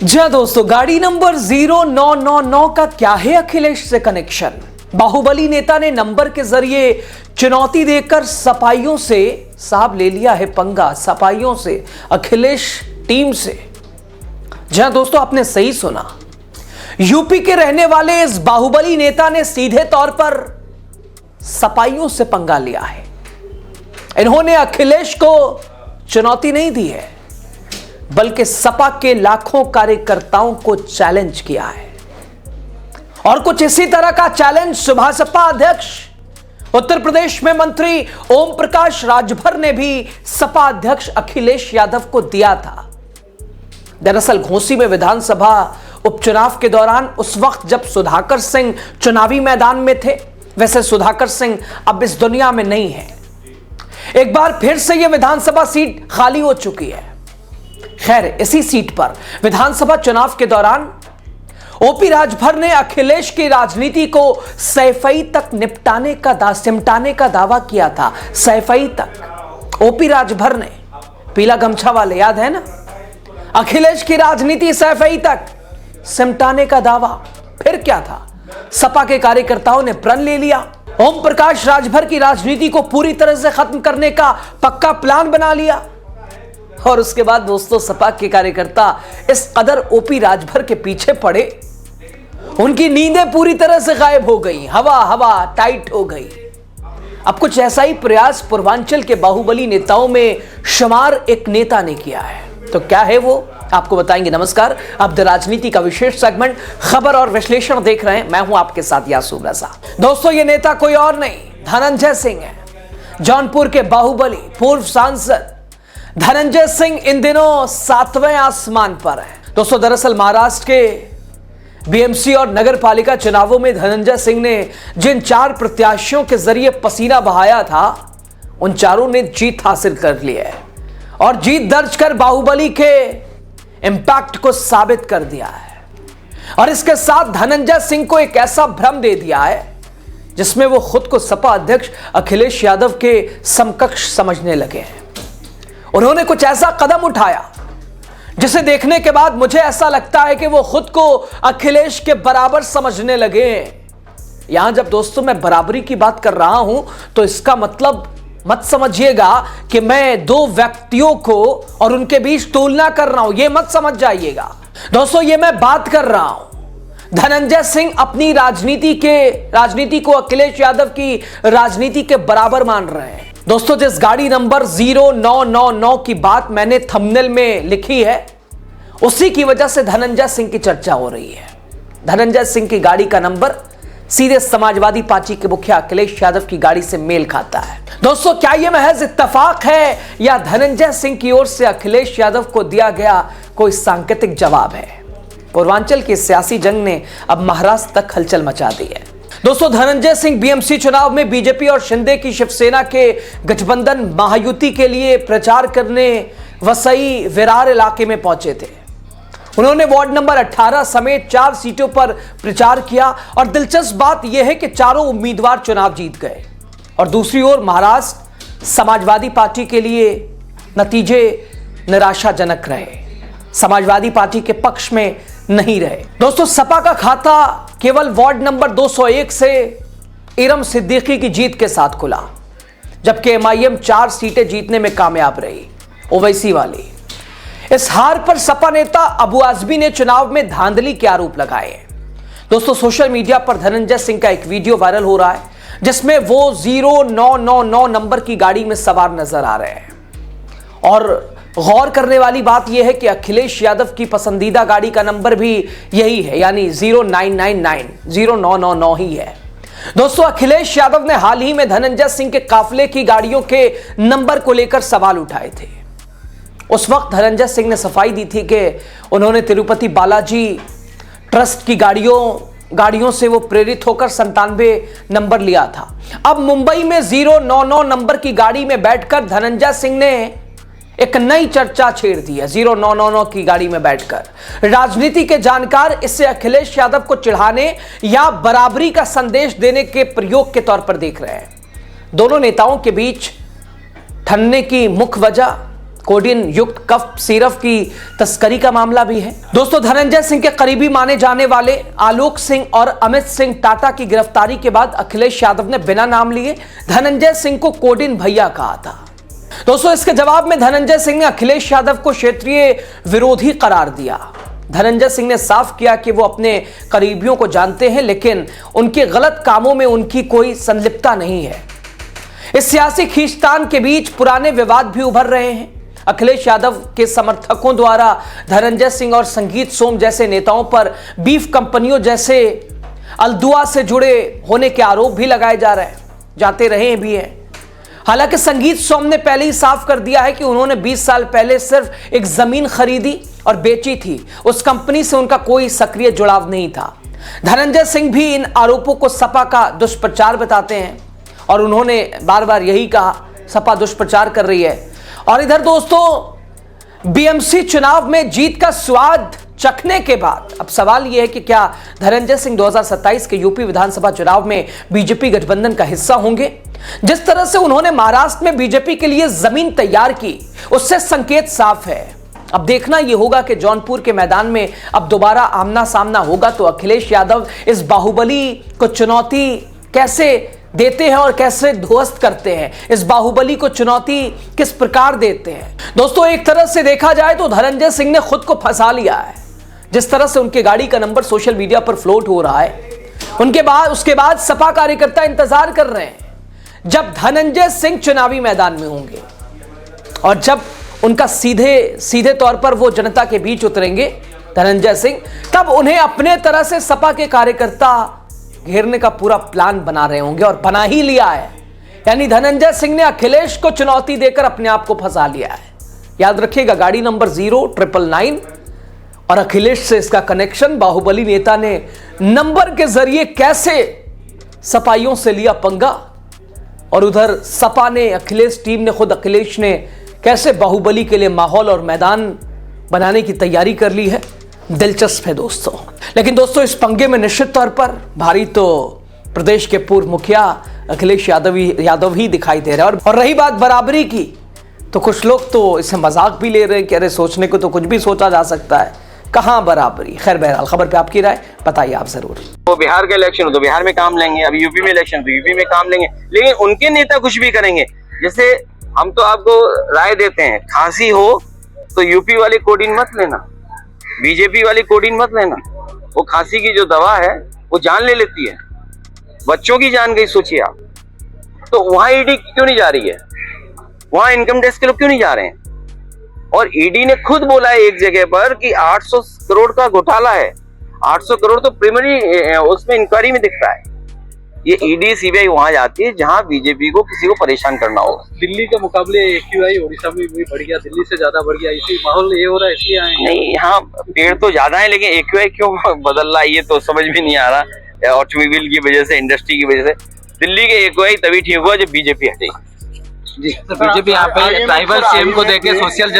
जी हाँ दोस्तों, गाड़ी नंबर 0999 का क्या है अखिलेश से कनेक्शन। बाहुबली नेता ने नंबर के जरिए चुनौती देकर सपाइयों से साहब ले लिया है पंगा, सपाइयों से, अखिलेश टीम से। जी हाँ दोस्तों, आपने सही सुना, यूपी के रहने वाले इस बाहुबली नेता ने सीधे तौर पर सपाइयों से पंगा लिया है। इन्होंने अखिलेश को चुनौती नहीं दी है, बल्कि सपा के लाखों कार्यकर्ताओं को चैलेंज किया है। और कुछ इसी तरह का चैलेंज सुभासपा अध्यक्ष उत्तर प्रदेश में मंत्री ओम प्रकाश राजभर ने भी सपा अध्यक्ष अखिलेश यादव को दिया था। दरअसल घोसी में विधानसभा उपचुनाव के दौरान उस वक्त जब सुधाकर सिंह चुनावी मैदान में थे, वैसे सुधाकर सिंह अब इस दुनिया में नहीं है। एक बार फिर से यह विधानसभा सीट खाली हो चुकी है। खैर, इसी सीट पर विधानसभा चुनाव के दौरान ओपी राजभर ने अखिलेश की राजनीति को सैफई तक सिमटाने का दावा किया था। सैफई तक ओपी राजभर ने, पीला गमछा वाले, याद है ना, अखिलेश की राजनीति सैफई तक सिमटाने का दावा। फिर क्या था, सपा के कार्यकर्ताओं ने प्रण ले लिया। ओम प्रकाश राजभर की राजनीति को पूरी तरह से खत्म करने का पक्का प्लान बना लिया। और उसके बाद दोस्तों, सपा के कार्यकर्ता इस कदर ओपी राजभर के पीछे पड़े, उनकी नींदें पूरी तरह से गायब हो गई, हवा टाइट हो गई। अब कुछ ऐसा ही प्रयास पूर्वांचल के बाहुबली नेताओं में शुमार एक नेता ने किया है। तो क्या है वो, आपको बताएंगे। नमस्कार, आप द राजनीति का विशेष सेगमेंट खबर और विश्लेषण देख रहे हैं। मैं हूं आपके साथ यासूब रजा। दोस्तों, ये नेता कोई और नहीं, धनंजय सिंह है। जौनपुर के बाहुबली पूर्व सांसद धनंजय सिंह इन दिनों 7वें आसमान पर है। दोस्तों, दरअसल महाराष्ट्र के बीएमसी और नगर पालिका चुनावों में धनंजय सिंह ने जिन 4 प्रत्याशियों के जरिए पसीना बहाया था, उन चारों ने जीत हासिल कर ली है और जीत दर्ज कर बाहुबली के इंपैक्ट को साबित कर दिया है। और इसके साथ धनंजय सिंह को एक ऐसा भ्रम दे दिया है जिसमें वो खुद को सपा अध्यक्ष अखिलेश यादव के समकक्ष समझने लगे हैं। उन्होंने कुछ ऐसा कदम उठाया जिसे देखने के बाद मुझे ऐसा लगता है कि वो खुद को अखिलेश के बराबर समझने लगे। यहां जब दोस्तों मैं बराबरी की बात कर रहा हूं, तो इसका मतलब मत समझिएगा कि मैं 2 व्यक्तियों को और उनके बीच तुलना कर रहा हूं, यह मत समझ जाइएगा। दोस्तों, ये मैं बात कर रहा हूं, धनंजय सिंह अपनी राजनीति को अखिलेश यादव की राजनीति के बराबर मान रहे हैं। दोस्तों, जिस गाड़ी नंबर 0999 की बात मैंने थंबनेल में लिखी है, उसी की वजह से धनंजय सिंह की चर्चा हो रही है। धनंजय सिंह की गाड़ी का नंबर सीधे समाजवादी पार्टी के मुखिया अखिलेश यादव की गाड़ी से मेल खाता है। दोस्तों, क्या यह महज इत्तेफाक है या धनंजय सिंह की ओर से अखिलेश यादव को दिया गया कोई सांकेतिक जवाब है? पूर्वांचल की सियासी जंग ने अब महाराष्ट्र तक हलचल मचा दी है। दोस्तों, धनंजय सिंह बीएमसी चुनाव में बीजेपी और शिंदे की शिवसेना के गठबंधन महायुति के लिए प्रचार करने वसई विरार इलाके में पहुंचे थे। उन्होंने वार्ड नंबर 18 समेत 4 सीटों पर प्रचार किया और दिलचस्प बात यह है कि चारों उम्मीदवार चुनाव जीत गए। और दूसरी ओर महाराष्ट्र समाजवादी पार्टी के लिए नतीजे निराशाजनक रहे, समाजवादी पार्टी के पक्ष में नहीं रहे। दोस्तों, सपा का खाता केवल वार्ड नंबर 201 से इरम सिद्दीकी की जीत के साथ खुला, जबकि एमआईएम 4 सीटें जीतने में कामयाब रही, ओवैसी वाली। इस हार पर सपा नेता अबू आजमी ने चुनाव में धांधली के आरोप लगाए। दोस्तों, सोशल मीडिया पर धनंजय सिंह का एक वीडियो वायरल हो रहा है जिसमें वो 0999 नंबर की गाड़ी में सवार नजर आ रहे हैं। और गौर करने वाली बात यह है कि अखिलेश यादव की पसंदीदा गाड़ी का नंबर भी यही है, यानी 0999 ही है। दोस्तों, अखिलेश यादव ने हाल ही में धनंजय सिंह के काफिले की गाड़ियों के नंबर को लेकर सवाल उठाए थे। उस वक्त धनंजय सिंह ने सफाई दी थी कि उन्होंने तिरुपति बालाजी ट्रस्ट की गाड़ियों से वो प्रेरित होकर 97 नंबर लिया था। अब मुंबई में 099 नंबर की गाड़ी में बैठकर धनंजय सिंह ने एक नई चर्चा छेड़ दी है। 0999 की गाड़ी में बैठकर राजनीति के जानकार इसे अखिलेश यादव को चिढ़ाने या बराबरी का संदेश देने के प्रयोग के तौर पर देख रहे हैं। दोनों नेताओं के बीच ठनने की मुख्य वजह कोडीन युक्त कफ सिरप की तस्करी का मामला भी है। दोस्तों, धनंजय सिंह के करीबी माने जाने वाले आलोक सिंह और अमित सिंह टाटा की गिरफ्तारी के बाद अखिलेश यादव ने बिना नाम लिए धनंजय सिंह को कोडीन भैया कहा था। दोस्तों, इसके जवाब में धनंजय सिंह ने अखिलेश यादव को क्षेत्रीय विरोधी करार दिया। धनंजय सिंह ने साफ किया कि वो अपने करीबियों को जानते हैं, लेकिन उनके गलत कामों में उनकी कोई संलिप्तता नहीं है। इस सियासी खींचतान के बीच पुराने विवाद भी उभर रहे हैं। अखिलेश यादव के समर्थकों द्वारा धनंजय सिंह और संगीत सोम जैसे नेताओं पर बीफ कंपनियों जैसे अलदुआ से जुड़े होने के आरोप भी लगाए जाते रहे भी हैं। हालांकि संगीत सोम ने पहले ही साफ कर दिया है कि उन्होंने 20 साल पहले सिर्फ एक जमीन खरीदी और बेची थी। उस कंपनी से उनका कोई सक्रिय जुड़ाव नहीं था। धनंजय सिंह भी इन आरोपों को सपा का दुष्प्रचार बताते हैं और उन्होंने बार बार यही कहा सपा दुष्प्रचार कर रही है। और इधर दोस्तों, बीएमसी चुनाव में जीत का स्वाद चखने के बाद अब सवाल यह है कि क्या धनंजय सिंह 2027 के यूपी विधानसभा चुनाव में बीजेपी गठबंधन का हिस्सा होंगे। जिस तरह से उन्होंने महाराष्ट्र में बीजेपी के लिए जमीन तैयार की, उससे संकेत साफ है। अब देखना यह होगा कि जौनपुर के मैदान में अब दोबारा आमना सामना होगा तो अखिलेश यादव इस बाहुबली को चुनौती कैसे देते हैं और कैसे ध्वस्त करते हैं। इस बाहुबली को चुनौती किस प्रकार देते हैं। दोस्तों, एक तरह से देखा जाए तो धनंजय सिंह ने खुद को फंसा लिया है। जिस तरह से उनके गाड़ी का नंबर सोशल मीडिया पर फ्लोट हो रहा है, उसके बाद सपा कार्यकर्ता इंतजार कर रहे हैं जब धनंजय सिंह चुनावी मैदान में होंगे और जब उनका सीधे तौर पर वो जनता के बीच उतरेंगे धनंजय सिंह, तब उन्हें अपने तरह से सपा के कार्यकर्ता घेरने का पूरा प्लान बना रहे होंगे और बना ही लिया है। यानी धनंजय सिंह ने अखिलेश को चुनौती देकर अपने आप को फंसा लिया है। याद रखिएगा, गाड़ी नंबर 0999 और अखिलेश से इसका कनेक्शन। बाहुबली नेता ने नंबर के जरिए कैसे सपाइयों से लिया पंगा और उधर सपा ने, अखिलेश टीम ने, खुद अखिलेश ने कैसे बाहुबली के लिए माहौल और मैदान बनाने की तैयारी कर ली है। दिलचस्प है दोस्तों। लेकिन दोस्तों, इस पंगे में निश्चित तौर पर भारी तो प्रदेश के पूर्व मुखिया अखिलेश यादव ही दिखाई दे रहे हैं। और रही बात बराबरी की, तो कुछ लोग तो इसे मजाक भी ले रहे हैं कि अरे सोचने को तो कुछ भी सोचा जा सकता है, कहां बराबरी। खैर, बहरहाल खबर पे आपकी राय बताइए आप जरूर। वो बिहार का इलेक्शन हो तो बिहार में काम लेंगे, अभी यूपी में इलेक्शन तो यूपी में काम लेंगे, लेकिन उनके नेता कुछ भी करेंगे। जैसे हम तो आपको राय देते हैं, खांसी हो तो यूपी वाली कोडीन मत लेना, बीजेपी वाली कोडीन मत लेना। वो खांसी की जो दवा है वो जान ले लेती है, बच्चों की जान गई, सोचिए आप। तो वहां ईडी क्यों नहीं जा रही है, वहां इनकम टैक्स के लोग क्यों नहीं जा रहे हैं? और ईडी ने खुद बोला है एक जगह पर कि 800 करोड़ का घोटाला है। 800 करोड़ तो प्राइमरी उसमें इंक्वायरी में दिख रहा है। ये ईडी सीबीआई वहां जाती है जहां बीजेपी को किसी को परेशान करना हो। दिल्ली के मुकाबले एक्यूआई ओडिशा में भी बढ़ गया, दिल्ली से ज्यादा बढ़ गया, इसी माहौल ये हो रहा है इसलिए आए। नहीं, यहाँ पेड़ तो ज्यादा है, लेकिन एक्यूआई क्यों बदल रहा है ये तो समझ में नहीं आ रहा। ऑटोमोबाइल की वजह से, इंडस्ट्री की वजह से दिल्ली के एक्यूआई तभी ठीक हुआ जब बीजेपी हटेगी। जी, बीजेपी यहाँ पे ट्राइबल सीएम को देके सोशल